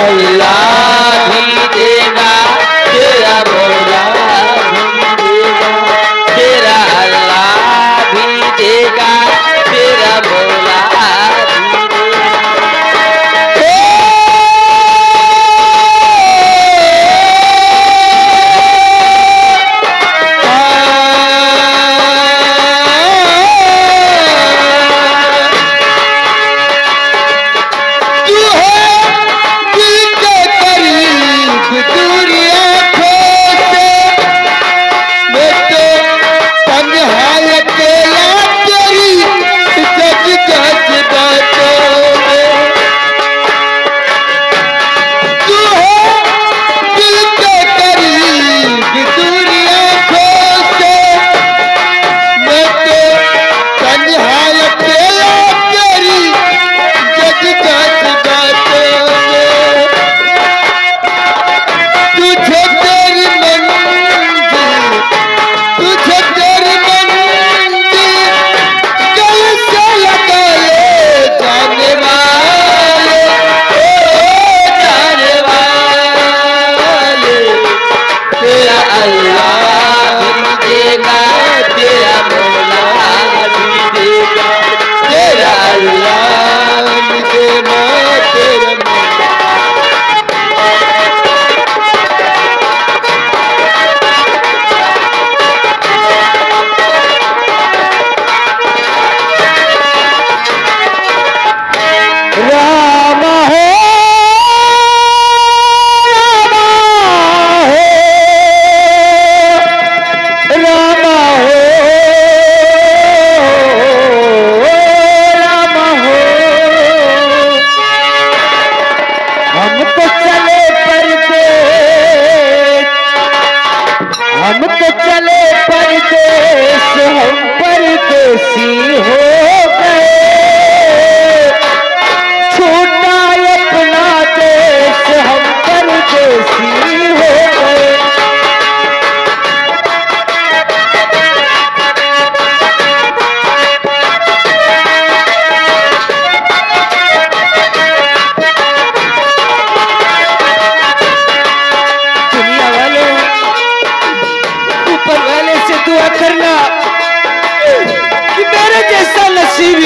अल्लाह भी देगा, तेरा मौला भी देगा, तेरा अल्लाह भी देगा, तेरा मौला भी देगा।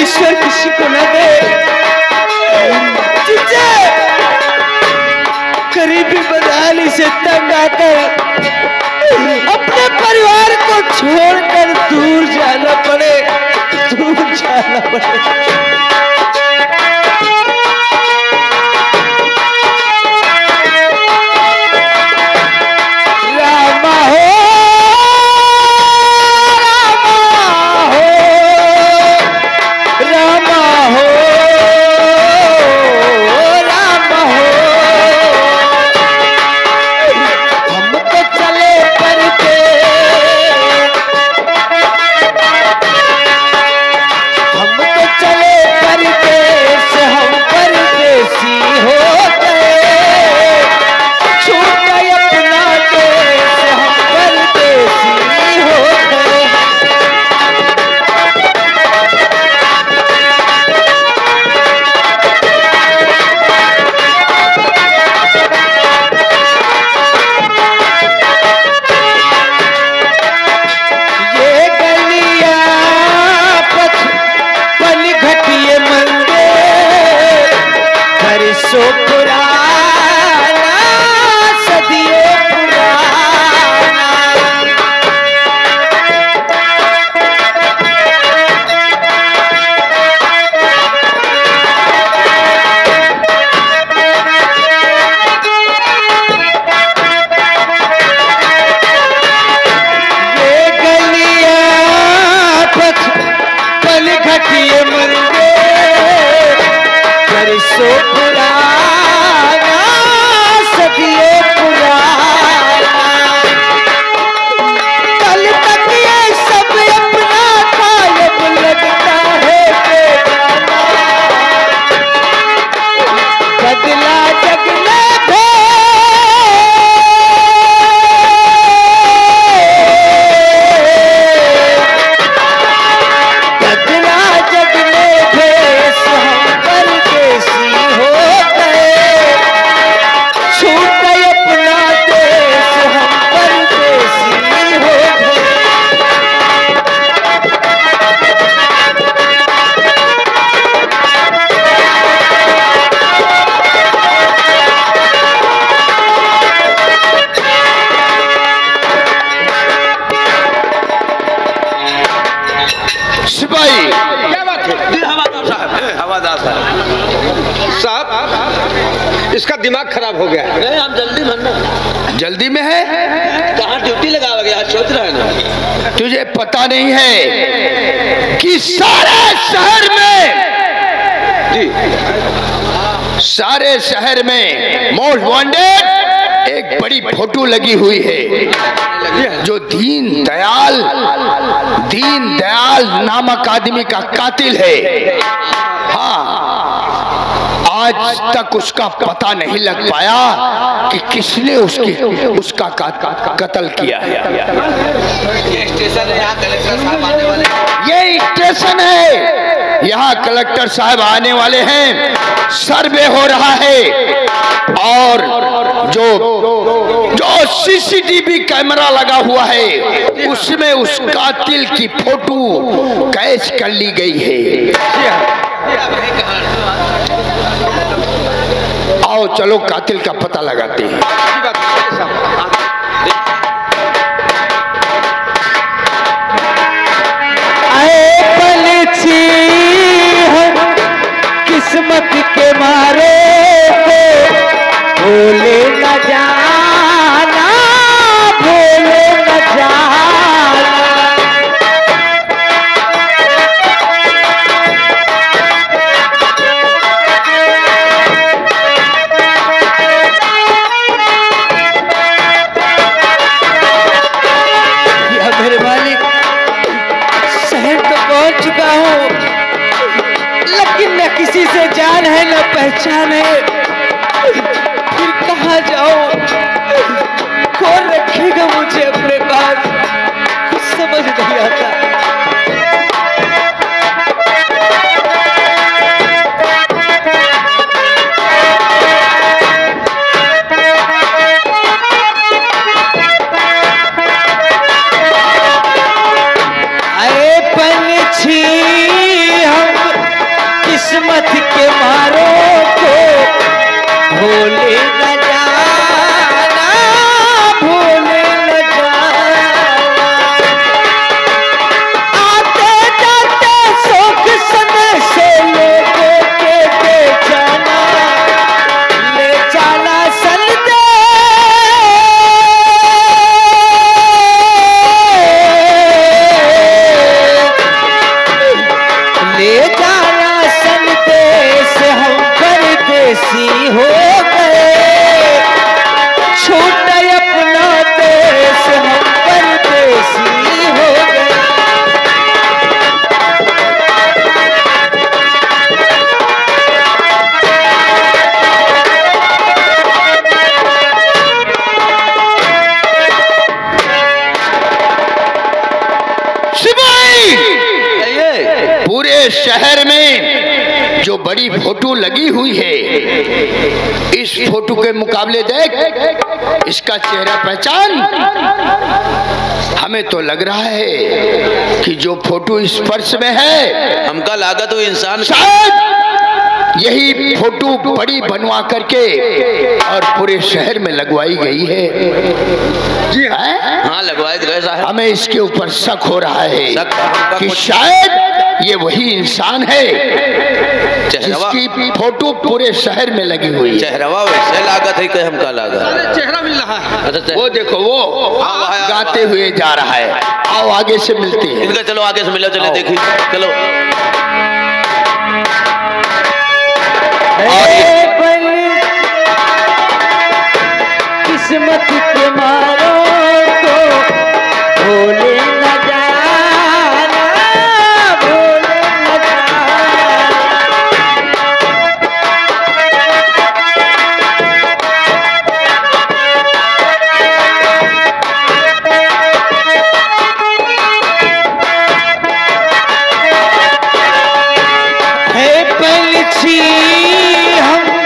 ईश्वर किसी को न दे। गरीबी बदहाली से तंग आकर अपने परिवार को छोड़कर दूर जाना पड़े, दूर जाना पड़े। चले इसका दिमाग खराब हो गया है। नहीं, हम जल्दी भरना। जल्दी में है? कहाँ ड्यूटी लगा गया, सोच रहा है ना। तुझे पता नहीं है कि सारे शहर में सारे शहर में मोस्ट वांटेड एक बड़ी फोटो लगी हुई है जो दीन दयाल नामक आदमी का कातिल है। हाँ, आज तक उसका पता नहीं लग पाया कि किसने उसका कत्ल किया है। ये स्टेशन है, यहाँ कलेक्टर साहब आने वाले हैं। ये स्टेशन है, यहाँ कलेक्टर साहब आने वाले हैं। सर्वे हो रहा है और जो सीसीटीवी कैमरा लगा हुआ है उसमें उस कातिल की फोटो कैच कर ली गई है। आओ चलो कातिल का पता लगाते हैं। आए पलछी किस्मत के मारे भूले न जाना, भूले न जाना। या मेरे मालिक, शहर तो पहुंच चुका हूँ, लेकिन न किसी से जान है न पहचान है। फिर कहाँ जाऊं? कौन रखेगा मुझे अपने पास? कुछ समझ नहीं आता। आए पंछी हम किस्मत के मारों को भूले न जाना, भूले न जाना। आते जाते सुख संदेश लोगों के दे जाना, ले जाना संदेश, ले जाना संदेश। हम परदेसी हो गए, छूटा अपना देश, हम परदेसी हो गए। सिपाही, पूरे शहर में जो बड़ी फोटो लगी हुई है, इस फोटो के मुकाबले देख, इसका चेहरा पहचान। हमें तो लग रहा है कि जो फोटो इस पर्स में है, हमका लागत वो इंसान शायद यही फोटो बड़ी बनवा करके और पूरे शहर में लगवाई गई है। जी हाँ, हाँ लगवाए गए साहब। हमें इसके ऊपर शक हो रहा है शक हमका कि कुछ- शायद ये वही इंसान है चेहरवा जिसकी फोटो पूरे शहर में लगी हुई है। चेहरवा वैसे लागत है कि हमका लागत। चेहरा मिल रहा है। अच्छा वो देखो, वो हाँ, गाते हुए जा रहा है। आओ आगे से मिलते हैं। इनका चलो आगे से मिलो, चले आओ। देखिए चलो। ऐ पल किस्मत के मारों को भूले न जाना, भूले न जाना। है पंछी हम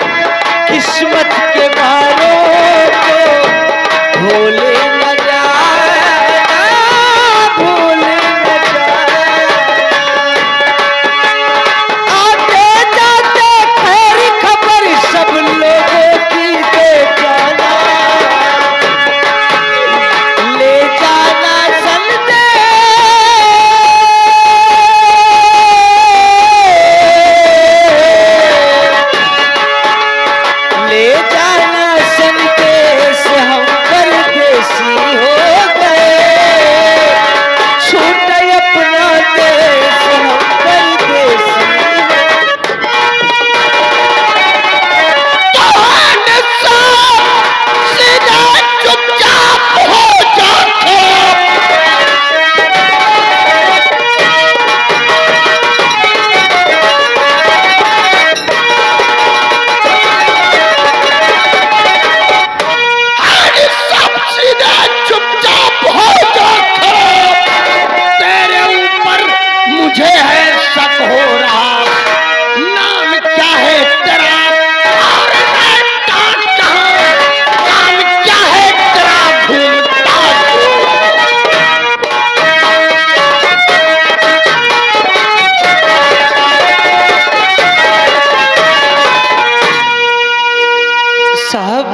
साहब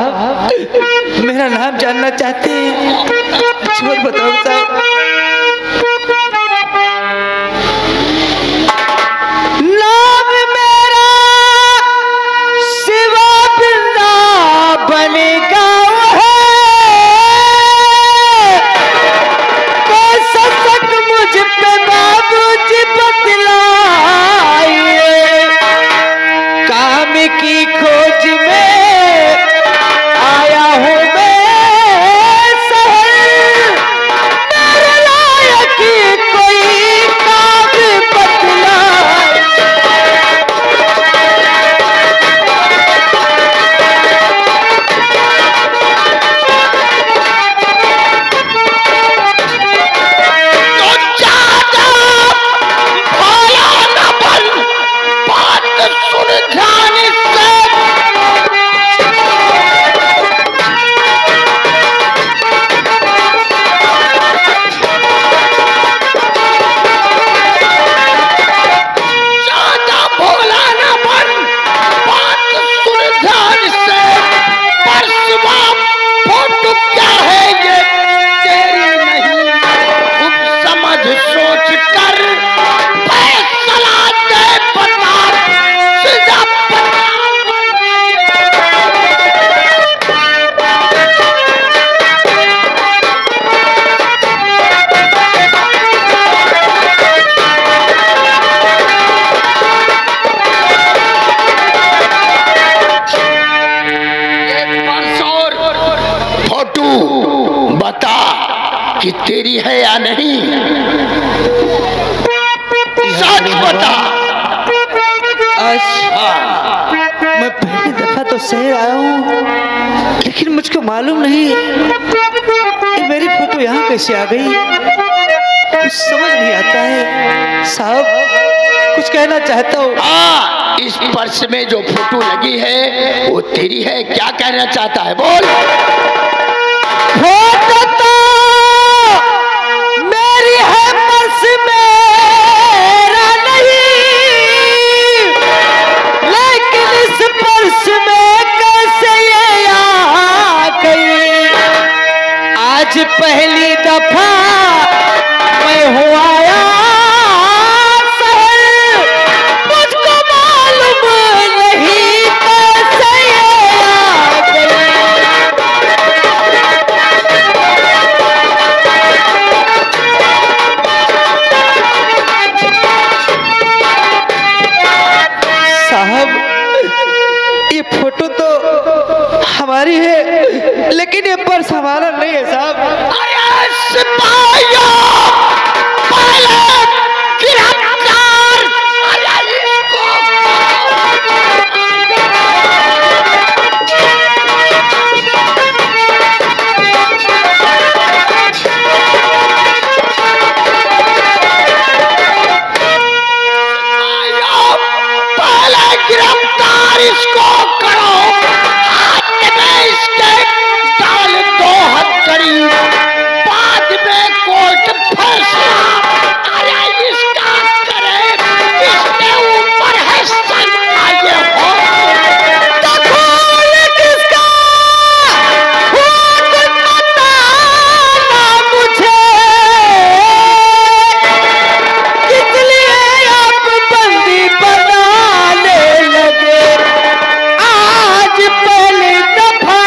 मेरा नाम जानना चाहते हैं? छोड़ बताओ साहब। नाम मेरा शिवा वृंदावन गाँव है। कैसा शक मुझ पे बाबूजी बतलाइए। काम की खोज में आया हूँ मैं शहर। मेरे लायक कोई काम बतलाए। कि तेरी है या नहीं, सच बता। मैं पहली दफा तो शहर आया हूँ, लेकिन मुझको मालूम नहीं कि मेरी फोटो यहाँ कैसे आ गई। कुछ समझ नहीं आता है साहब, कुछ कहना चाहता हूँ। हाँ, इस पर्स में जो फोटो लगी है वो तेरी है, क्या कहना चाहता है बोल। फोटो तो मेरी है, पर्स मेरा नहीं, लेकिन इस पर्स में कैसे ये आ गई। आज पहली दफा मैं हूँ आया शहर, मुझको मालूम नहीं कैसे ये आ गई। साहब ये फोटो तो हमारी है, लेकिन ये पर्स हमारा नहीं है साहब। इसको करो, हाथ में इसके डाल दो हथकड़ी, बाद में कोर्ट फैसला। अरे इसका करे, इसके ऊपर है सन आए हो तो खोल किसका, खुद बताना मुझे, इसलिए आप बंदी बनाने लगे। पहली दफा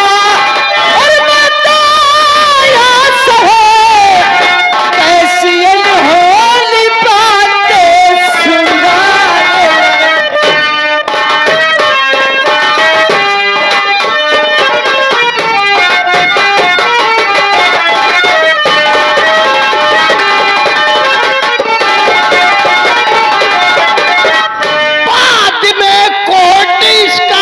और बताया सहे, कैसी अनहोनी बातें सुनाने। बाद में कोर्ट इसका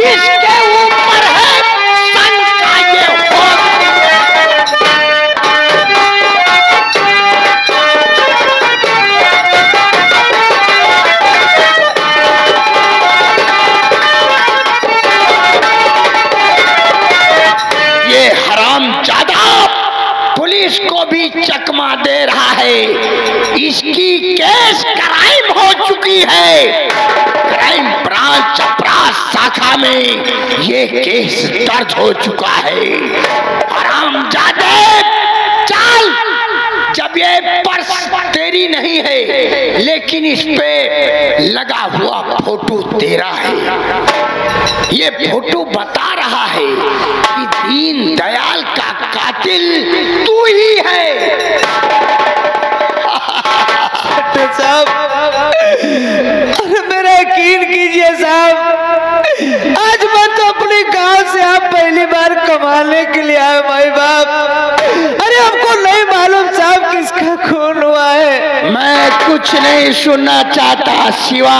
इसके ऊपर है सन का ये ये हरामजादा पुलिस को भी चकमा दे रहा है। इसकी केस क्राइम हो चुकी है, क्राइम में ये केस दर्ज हो चुका है। हरामजादे चल, जब ये पर्स तेरी नहीं है लेकिन इस पे लगा हुआ फोटो तेरा है, ये फोटो बता रहा है कि दीन दयाल का कातिल तू ही है। साहब, अरे मेरा यकीन कीजिए साहब, आज मैं तो अपने गांव से आप पहली बार कमाने के लिए आए भाई बाप। अरे हमको नहीं मालूम साहब किसका खून हुआ है। मैं कुछ नहीं सुनना चाहता सिवा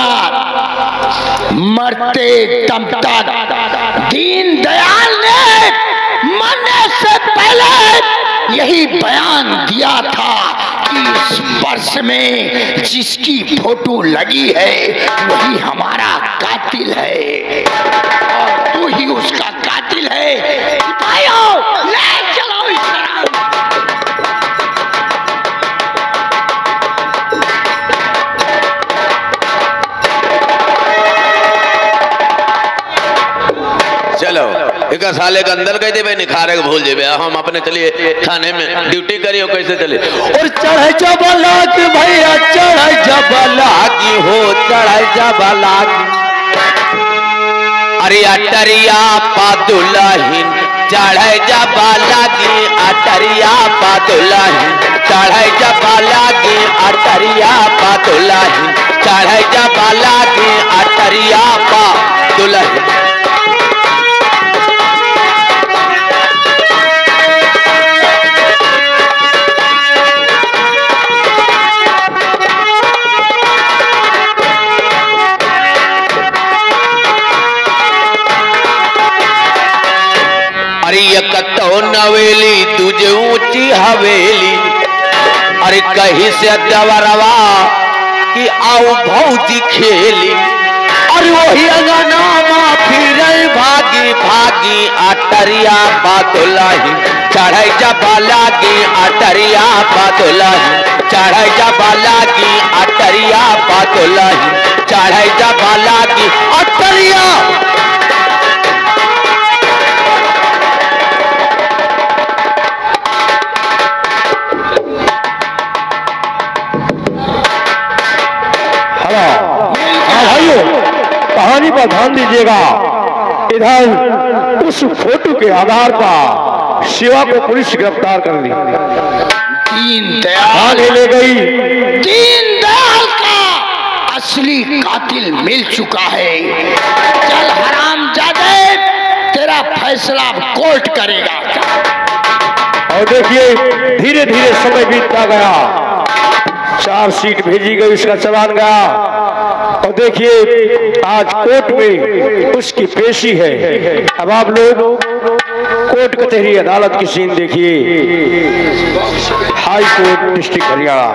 मरते दम तक दीन दयाल ने मरने से पहले यही बयान दिया था कि इस पर्स में जिसकी फोटो लगी है वही हमारा कातिल है और तू ही उसका कातिल है। सिपाहियों, ले चलो इस तरह। चलो एक साले के अंदर कह दे निखारे के भूल जेबे, हम अपने चलिए थाने में ड्यूटी करियो कैसे चले। और चढ़ जबला की भैया, चढ़ जबला की हो, चढ़ जबला की। अरे अटरिया पादुलहिन चढ़ जबला की, अटरिया पादुलहिन चढ़ जबला की, अटरिया पादुलहिन चढ़ जबला की, अटरिया पादुलहिन। अरे ये कतो नवेली तुझे ऊंची हवेली, अरे कहीं से दवरवा कि आओ भौजी खेली। और वही अंगनामा फिर भागी भागी अटरिया पादुलहिन चढ़ जबला की, अटरिया पादुलहिन चढ़ जबला की, अटरिया पादुलहिन चढ़ जबला की, अटरिया। भाइयों, कहानी पर ध्यान दीजिएगा। इधर उस फोटो के आधार पर शिवा को पुलिस गिरफ्तार कर ली, दीन दयाल ले गई। दीन दयाल का असली कातिल मिल चुका है। चल हरामजादे, तेरा फैसला कोर्ट करेगा। और देखिए धीरे धीरे समय बीतता गया, चार्जशीट भेजी गई, उसका चालान गया। और देखिए आज कोर्ट में उसकी पेशी है। अब आप लोग कोर्ट कचहरी अदालत की सीन देखिए, हाई कोर्ट डिस्ट्रिक्ट हरियाणा।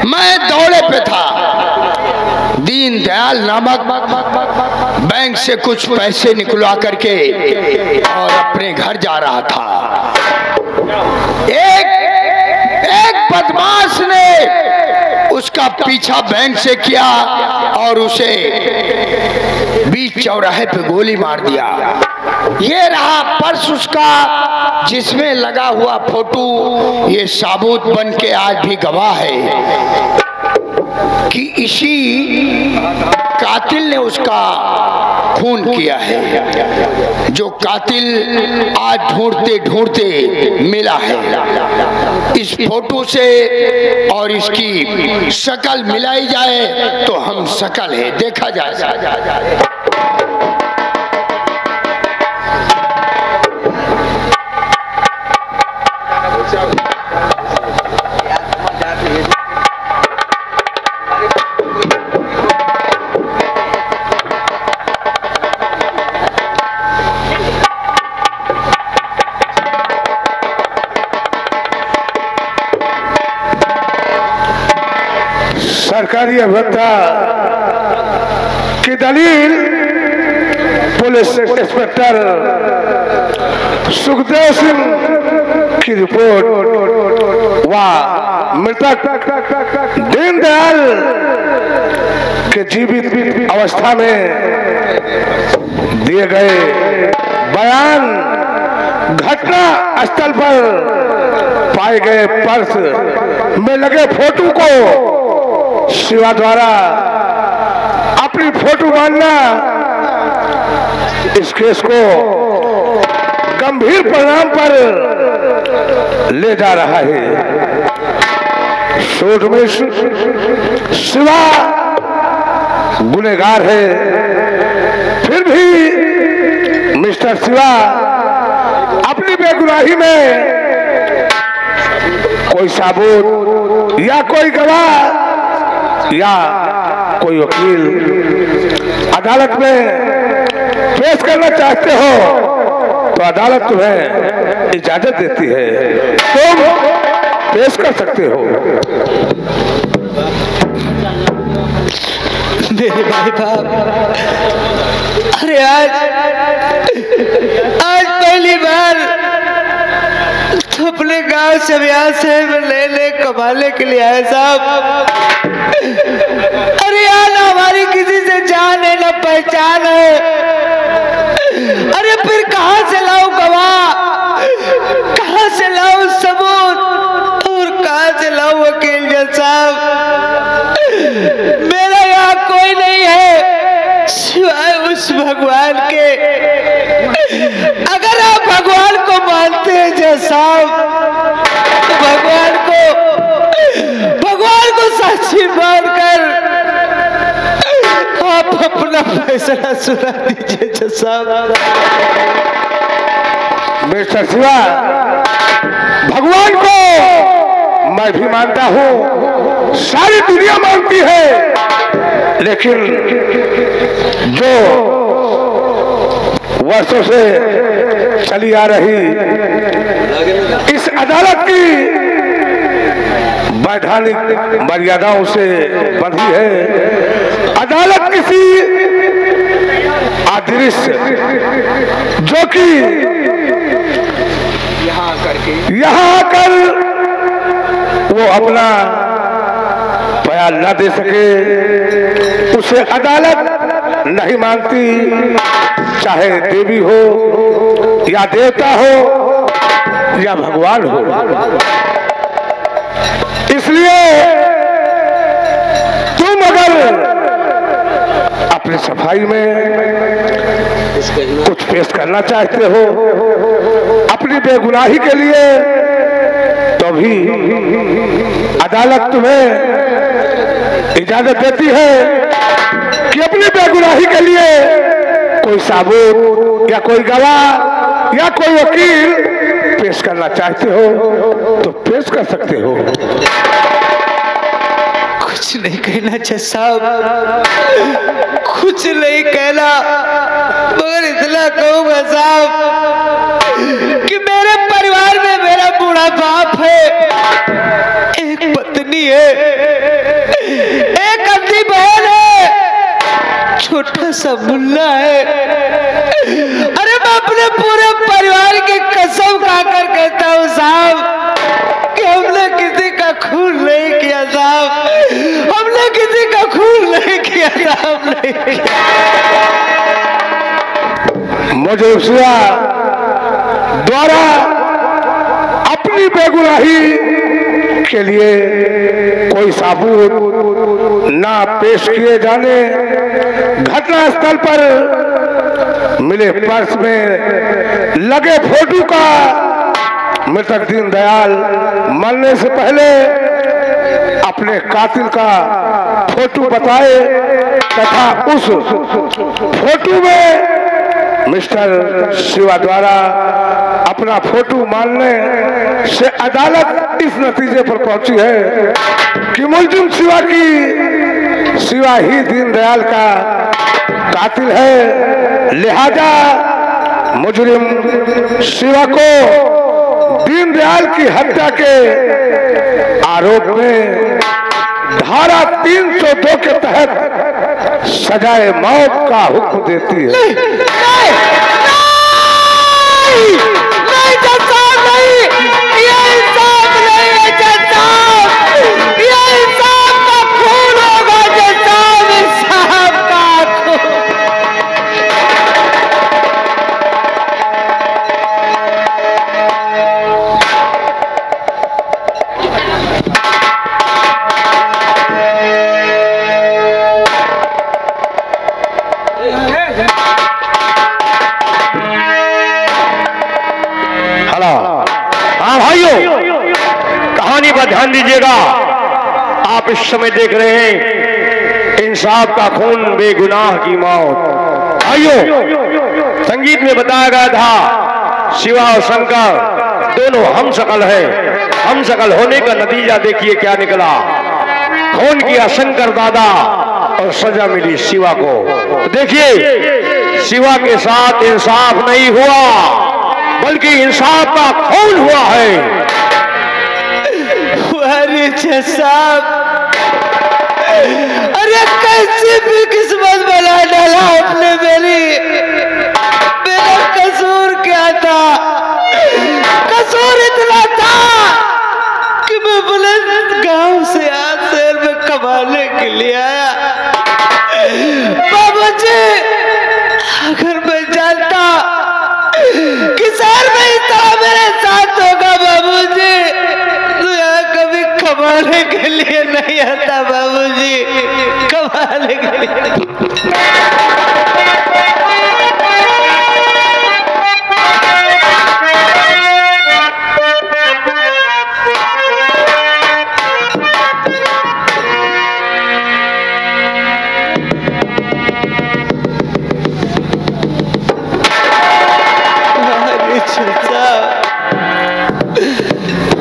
मैं दौड़े पे था। दीन दयाल नामक बैंक से कुछ पैसे निकलवा करके और अपने घर जा रहा था। एक बदमाश ने उसका पीछा बैंक से किया और उसे बीच चौराहे पे गोली मार दिया। ये रहा पर्स उसका जिसमें लगा हुआ फोटो। ये साबुत बन के आज भी गवाह है कि इसी कातिल ने उसका खून किया है। जो कातिल आज ढूंढते ढूंढते मिला है। इस फोटो से और इसकी शक्ल मिलाई जाए तो हम शक्ल है, देखा जाए। सरकारी अभियंता की दलील पुलिस इंस्पेक्टर सुखदेव सिंह की रिपोर्ट व मृतक दीनदयाल के जीवित अवस्था में दिए गए बयान, घटना स्थल पर पाए गए पर्स में लगे फोटो को शिवा द्वारा अपनी फोटो मानना इस केस को गंभीर परिणाम पर ले जा रहा है। शोध में शिवा गुनहगार है, फिर भी मिस्टर शिवा अपनी बेगुनाही में कोई सबूत या कोई गवाह या कोई वकील अदालत में पेश करना चाहते हो तो अदालत तुम्हें इजाजत देती है, तुम पेश कर सकते हो। मेरे भाई बाप, अरे आज पहली बार तो अपने गांव से ब्याह से लेने कमाने के लिए आए साहब। अरे यार ना हमारी किसी से जान है ना पहचान है। अरे फिर कहां से लाऊं गवाह, कहां से लाऊं सबूत और कहां से लाऊं वकील साहब। मेरा यहाँ कोई नहीं है सिवाय उस भगवान के। अगर आप भगवान को मानते हैं जज साहब तो भगवान को साक्षी मानकर आप अपना फैसला सुना दीजिए जज साहब। मिस्टर शिवा, भगवान को मैं भी मानता हूँ, सारी दुनिया मानती है, लेकिन जो वर्षों से चली आ रही इस अदालत की वैधानिक मर्यादाओं से बंधी है। अदालत किसी अदृश्य जो कि यहाँ आकर वो अपना बयान न दे सके उसे अदालत नहीं मानती, चाहे देवी हो या देवता हो या भगवान हो। इसलिए तुम अगर अपनी सफाई में कुछ पेश करना चाहते हो अपनी बेगुनाही के लिए, तो भी अदालत तुम्हें इजाजत देती है कि अपनी बेगुनाही के लिए कोई सबूत या कोई गवाह या कोई वकील पेश करना चाहते हो तो पेश कर सकते हो। कुछ नहीं कहना जज साहब, कुछ नहीं कहना, मगर इतना कहूंगा साहब कि मेरे परिवार में मेरा बूढ़ा बाप है, एक पत्नी है, एक अंधी बहन है, छोटा सा मुन्ना है। अरे मैं अपने पूरे परिवार की कसम खाकर कहता हूँ साहब कि हमने किसी का खून नहीं किया साहब। काम नहीं किया। मुझे शिवा द्वारा अपनी बेगुनाही के लिए कोई सबूत ना पेश किए जाने, घटनास्थल पर मिले पर्स में लगे फोटो का मृतक दीनदयाल मरने से पहले अपने कातिल का फोटो बताए तथा उस फोटो में मिस्टर शिवा द्वारा अपना फोटो मानने से अदालत इस नतीजे पर पहुंची है कि मुलजिम शिवा ही दीनदयाल का कातिल है। लिहाजा मुजरिम शिवा को दीनदयाल की हत्या के आरोप में धारा 302 के तहत सजाए मौत का हुक्म देती है। नहीं जज साहब, नहीं, ये इंसाफ नहीं है जज साहब, ये इंसाफ का खून होगा जज साहब, इंसाफ का खून। हाँ भाइयों, कहानी पर ध्यान दीजिएगा। आप इस समय देख रहे हैं इंसाफ का खून, बेगुनाह की मौत। भाइयों, संगीत में बताया गया था शिवा और शंकर दोनों हम शकल है। हम शकल होने का नतीजा देखिए क्या निकला। खून किया शंकर दादा और सजा मिली शिवा को। देखिए, शिवा के साथ इंसाफ नहीं हुआ बल्कि इंसाफ का खून हुआ है। अरे जज साहब, अरे कैसी भी किस्मत बना डाला आपने मेरा कसूर क्या था? कसूर इतना था कि मैं बुलंद गांव से आज शहर में कमाने के लिए आया। बाबूजी, अगर मैं जानता कि शहर में इस तरह मेरे साथ होगा बाबूजी, तो यहाँ कभी कमाने के लिए नहीं आता बाबूजी, कमाने के लिए।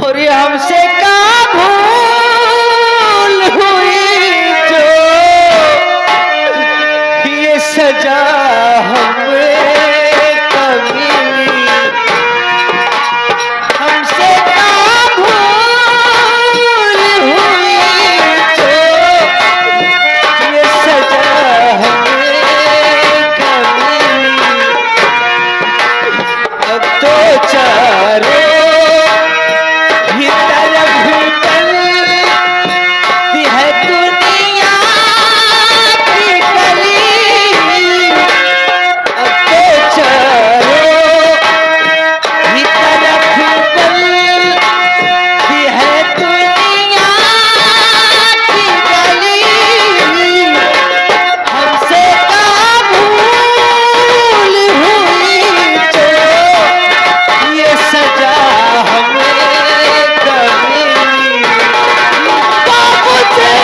और ये हमसे का भूल हुई जो ये सजा हमें कभी, हमसे का भूल हुई जो ये सजा हमें कभी। अब तो चारों ही तरफ चलती है दुनिया की गली। अब तो चारों ही तरफ चलती है दुनिया की गली। हमसे का भूल हुई जो ये सजा हमें कभी। बाबूजी,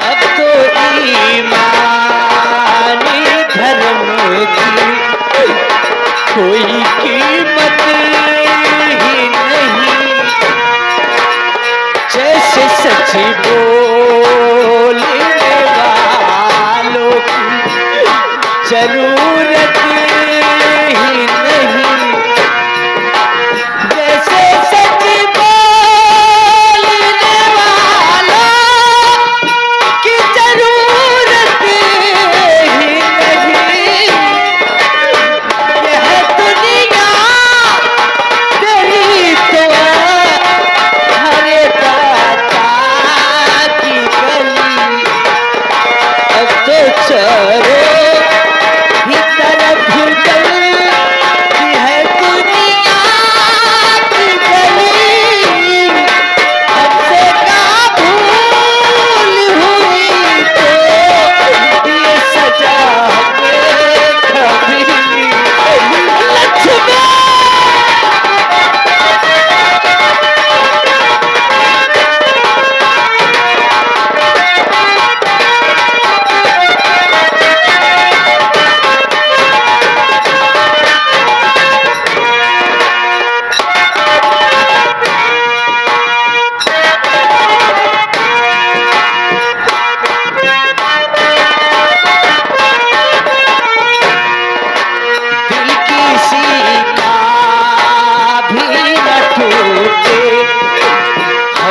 अब तो ईमानी धर्म की कोई कीमत ही नहीं। जैसे सच बोलने वालों की जरूरत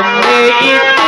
हमने इतना